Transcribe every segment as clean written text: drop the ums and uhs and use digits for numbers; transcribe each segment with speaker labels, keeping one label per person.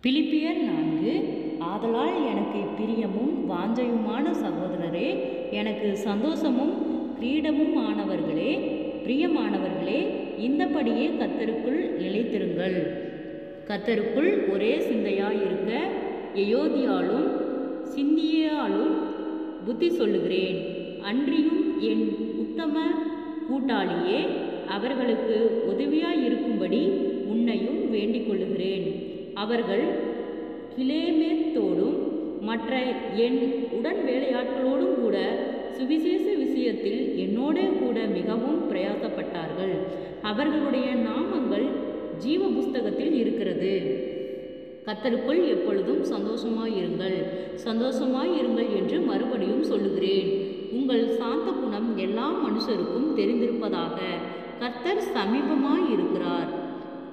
Speaker 1: பிலிப்பியர் 4. ஆதலால் எனக்கு பிரியமும் வாஞ்சையுமான சகோதரரே, எனக்கு சந்தோஷமும் கிரீடமும் ஆனவர்களே, பிரியமானவர்களே, இந்தபடியே கர்த்தருக்குள் நிலைத்திருங்கள். கர்த்தருக்குள் ஒரே சிந்தையாயிருக்க எயோதியாலும் சிந்தியாலும் புத்தி சொல்லுகிறேன். அன்றியும் என் உத்தம கூட்டாளியே, அவர்களுக்கு உதவியாயிருக்கும்படி உன்னையும் வேண்டிக் கொள்ளுகிறேன். அவர்கள் கிலேமேத்தோடும் மற்ற என் உடன் வேலையாட்களோடும் கூட சுவிசேஷ விஷயத்தில் என்னோடே கூட மிகவும் பிரயாசப்பட்டார்கள். அவர்களுடைய நாமங்கள் ஜீவ புஸ்தகத்தில் இருக்கிறது. கர்த்தருக்குள் எப்பொழுதும் சந்தோஷமாயிருங்கள் என்று மறுபடியும் சொல்லுகிறேன். உங்கள் சாந்த குணம் எல்லா மனுஷருக்கும் தெரிந்திருப்பதாக. கர்த்தர் சமீபமாயிருக்கிறார்.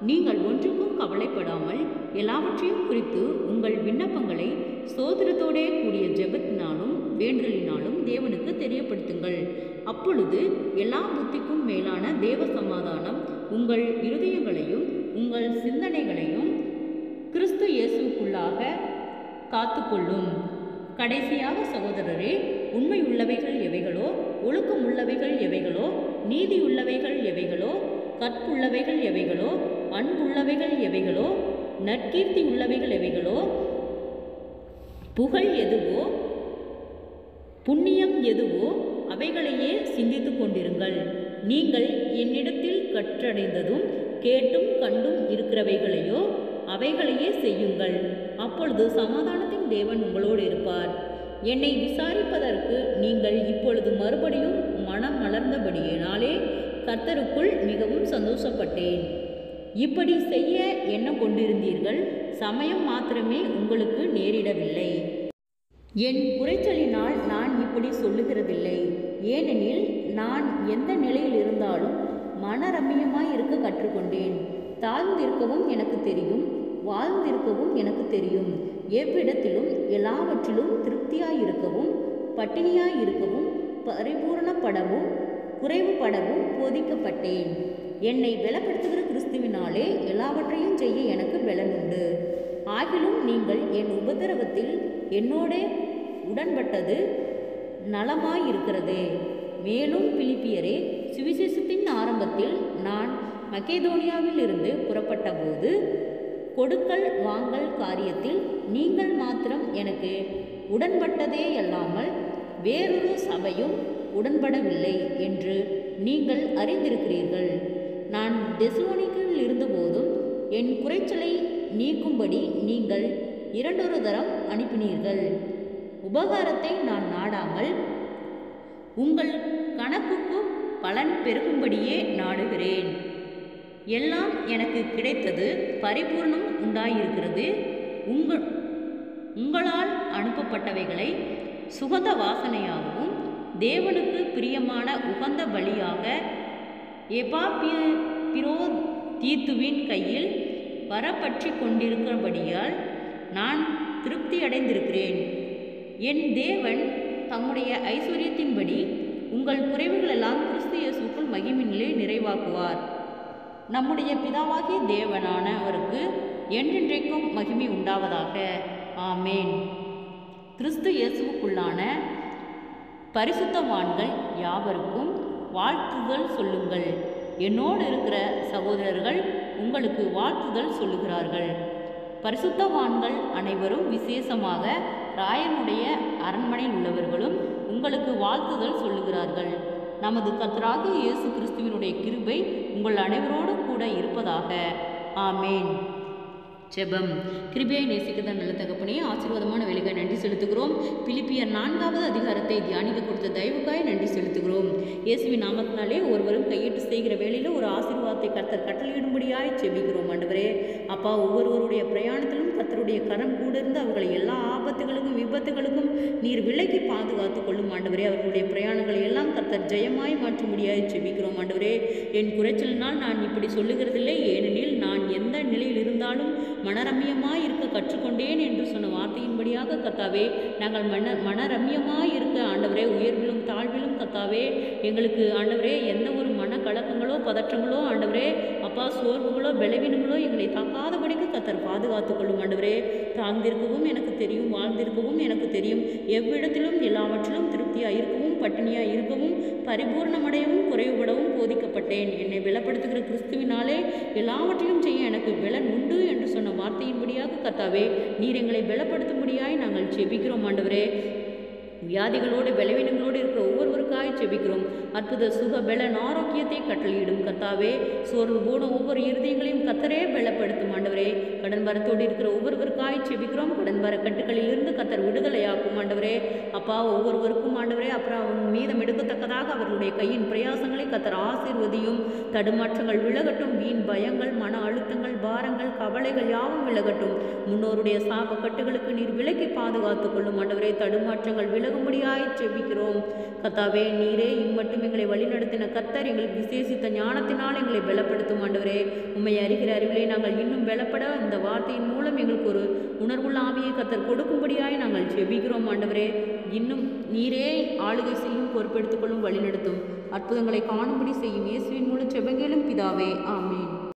Speaker 1: நீங்கள் ஒன்றுக்கும் கவலைப்படாமல் எல்லாவற்றையும் குறித்து உங்கள் விண்ணப்பங்களை ஸ்தோத்திரத்தோடே கூடிய ஜெபத்தினாலும் வேண்டுதலினாலும் தேவனுக்கு தெரியப்படுத்துங்கள். அப்பொழுது எல்லா புத்திக்கும் மேலான தேவ சமாதானம் உங்கள் இருதயங்களையும் உங்கள் சிந்தனைகளையும் கிறிஸ்து இயேசுக்குள்ளாக காத்துக்கொள்ளும். கடைசியாக சகோதரரே, உண்மை உள்ளவைகள் எவைகளோ, ஒழுக்கம் உள்ளவைகள் எவைகளோ, நீதி உள்ளவைகள் எவைகளோ, கற்புள்ளவைகள் எவைகளோ, அன்புள்ளவைகள் எவைகளோ, நற்கீர்த்தி உள்ளவைகள் எவைகளோ, புகழ் எதுவோ, புண்ணியம் எதுவோ, அவைகளையே சிந்தித்து கொண்டிருங்கள். நீங்கள் என்னிடத்தில் கற்றடைந்ததும் கேட்டும் கண்டும் இருக்கிறவைகளையோ அவைகளையே செய்யுங்கள். அப்பொழுது சமாதானத்தின் தேவன் உங்களோடு இருப்பார். என்னை விசாரிப்பதற்கு நீங்கள் இப்பொழுது மறுபடியும் மனம் மலர்ந்தபடியினாலே கர்த்தருக்குள் மிகவும் சந்தோஷப்பட்டேன். இப்படி செய்ய எண்ணம் கொண்டிருந்தீர்கள், சமயம் மாத்திரமே உங்களுக்கு நேரிடவில்லை. என் குறைச்சலினால் நான் இப்படி சொல்லுகிறதில்லை. ஏனெனில் நான் எந்த நிலையில் இருந்தாலும் மனரம்மியமாய் இருக்க கற்றுக்கொண்டேன். தாழ்ந்திருக்கவும் எனக்கு தெரியும், வாழ்ந்திருக்கவும் எனக்கு தெரியும். எவ்விடத்திலும் எல்லாவற்றிலும் திருப்தியாயிருக்கவும் பட்டினியாயிருக்கவும் பரிபூரணப்படவும் குறைவுபடவும் போதிக்கப்பட்டேன். என்னை பலப்படுத்துகிற கிறிஸ்துவினாலே எல்லாவற்றையும் செய்ய எனக்கு பலனுண்டு. ஆகிலும் நீங்கள் என் உபத்திரவத்தில் என்னோடே உடன்பட்டது நலமாயிருக்கிறது. மேலும் பிலிப்பியரே, சுவிசேஷத்தின் ஆரம்பத்தில் நான் மக்கெதோனியாவில் இருந்து புறப்பட்ட போது கொடுக்கல் வாங்கல் காரியத்தில் நீங்கள் மாத்திரம் எனக்கு உடன்பட்டதேயல்லாமல் வேறொரு சபையும் உடன்படவில்லை என்று நீங்கள் அறிந்திருக்கிறீர்கள். நான் தெசலோனிக்கேயில் இருந்தபோதும் என் குறைச்சலை நீக்கும்படி நீங்கள் 2 தரம் அனுப்பினீர்கள். உபகாரத்தை நான் நாடாமல் உங்கள் கணக்குக்கு பலன் பெருகும்படியே நாடுகிறேன். எல்லாம் எனக்கு கிடைத்தது, பரிபூர்ணம் உண்டாயிருக்கிறது. உங்களால் அனுப்பப்பட்டவைகளை சுகந்த வாசனையாகவும் தேவனுக்கு பிரியமான உகந்த பலியாக எபாப்பிரோதீத்துவின் கையில் வரப்பற்றி கொண்டிருக்கிறபடியால் நான் திருப்தியடைந்திருக்கிறேன். என் தேவன் தம்முடைய ஐஸ்வர்யத்தின்படி உங்கள் குறைவுகளெல்லாம் கிறிஸ்து இயேசுக்குள் மகிமையிலே நிறைவாக்குவார். நம்முடைய பிதாவாகிய தேவனானவருக்கு என்றென்றைக்கும் மகிமை உண்டாவதாக. ஆமேன். கிறிஸ்து இயேசுவுக்குள்ளான பரிசுத்தவான்கள் யாவருக்கும் வாழ்த்துதல் சொல்லுங்கள். என்னோடு இருக்கிற சகோதரர்கள் உங்களுக்கு வாழ்த்துதல் சொல்லுகிறார்கள். பரிசுத்தவான்கள் அனைவரும், விசேஷமாக ராயனுடைய அரண்மனையில் உள்ளவர்களும் உங்களுக்கு வாழ்த்துதல் சொல்லுகிறார்கள். நமது கர்த்தராகிய இயேசு கிறிஸ்துவினுடைய கிருபை உங்கள் அனைவரோடும் கூட இருப்பதாக. ஆமேன். ஜெபம். கிருபையை நேசிக்கிற நல்ல தகப்பனே, ஆசீர்வாதமான வேலைக்காய் நன்றி செலுத்துகிறோம். பிலிப்பியர் 4வது அதிகாரத்தை தியானிக்க கொடுத்த தயவுக்காய் நன்றி செலுத்துகிறோம். இயேசுவின் நாமத்தினாலே ஒருவரும் கையிட்டு செய்கிற வேளையில் ஒரு ஆசீர்வாதத்தை கர்த்தர் கட்டளையிடும்படியாய் செபிக்கிறோம். ஆண்டவரே அப்பா, ஒவ்வொருவருடைய பிரயாணத்திலும் கர்த்தருடைய கரம் கூட இருந்து அவர்களை எல்லா ஆபத்துகளுக்கும் விபத்துகளுக்கும் நீர் விலக்கி பாதுகாத்து கொள்ளும். ஆண்டவரே, அவர்களுடைய பிரயாணங்களை எல்லாம் கர்த்தர் ஜெயமாய் மாற்றும்படியாய் செபிக்கிறோம். ஆண்டவரே, என் குறைச்சலினால் நான் இப்படி சொல்லுகிறதில்லை, ஏனெனில் நான் எந்த நிலையில் இருந்தாலும் மனரம்யமாய் இருக்க கற்றுக்கொண்டேன் என்று சொன்ன வார்த்தையின்படியாக கர்த்தாவே, நாங்கள் மனரம்யமாய் இருக்க ஆண்டவரே, உயர்விலும் தாழ்விலும் கர்த்தாவே எங்களுக்கு ஆண்டவரே எந்த ஒரு மன கலக்கங்களோ பதற்றங்களோ ஆண்டவரே அப்பா சோர்வுகளோ பலவீனங்களோ எங்களை தாக்காதபடிக்கு கத்தர் பாதுகாத்து கொள்ளும் ஆண்டவரே. தாழ்ந்திருக்கவும் எனக்கு தெரியும், வாழ்ந்திருக்கவும் எனக்கு தெரியும். எவ்விடத்திலும் எல்லாவற்றிலும் திருப்தியாக இருக்கவும் பட்டினியாக இருக்கவும் பரிபூர்ணமடையவும் குறைவுபடவும் போதிக்கப்பட்டேன். என்னை பலப்படுத்துகிற கிறிஸ்துவினாலே எல்லாவற்றையும் செய்ய எனக்கு பலன் உண்டு என்று சொன்ன வார்த்தையின்படியாக கர்த்தாவே நீர் எங்களை பலப்படுத்தும்படியாய் நாங்கள் ஜெபிக்கிறோம் ஆண்டவரே. வியாதிகளோடு பலவீனங்களோடு இருக்கிற ஒவ்வொருவருக்காய் ஜெபிக்கிறோம். அற்புத சுக பலன் ஆரோக்கியத்தை கட்டளையிடும் கர்த்தாவே. சோர்வு போன ஒவ்வொரு இருதயங்களையும் கத்தரே பலப்படுத்தும் ஆண்டவரே. கடன் வரத்தோடு இருக்கிற ஒவ்வொருவருக்காய் ஜெபிக்கிறோம். கடன் வர கட்டுகளிலிருந்து கத்தர் விடுதலையாக்கும் ஆண்டவரே. அப்பா ஒவ்வொருவருக்கும் ஆண்டவரே அப்புறம் மீதம் எடுக்கத்தக்கதாக அவர்களுடைய கையின் பிரயாசங்களை கத்தர் ஆசீர்வதியும். தடுமாற்றங்கள் விலகட்டும். வீண் பயங்கள், மன அழுத்தங்கள், பாரங்கள், கவலைகள் யாவும் விலகட்டும். முன்னோருடைய சாப கட்டுகளுக்கு நீர் விலக்கி பாதுகாத்துக் கொள்ளும் ஆண்டவரே. தடுமாற்றங்கள் விலகும்படியாய் ஜெபிக்கிறோம் கர்த்தாவே. நீரே இம்மட்டும் எங்களை வழிநடத்தின கர்த்தர். எங்களுக்கு விசேஷித்த ஞானத்தினால் எங்களை பலப்படுத்தும் ஆண்டவரே. உம்மை அறிகிற அறிவிலே நாங்கள் இன்னும் பலப்பட இந்த வார்த்தையின் மூலம் எங்களுக்கு ஒரு உணர்வுள்ள ஆவியை கர்த்தர் கொடுக்கும்படியாய் நாங்கள் ஜெபிக்கிறோம் ஆண்டவரே. இன்னும் நீரே ஆளுகை செய்யும், பொறுப்பெடுத்துக் கொள்ளும், வழிநடத்தும், அற்புதங்களை காணும்படி செய்யும். இயேசுவின் மூலம் ஜெபங்களும் பிதாவே, ஆமென்.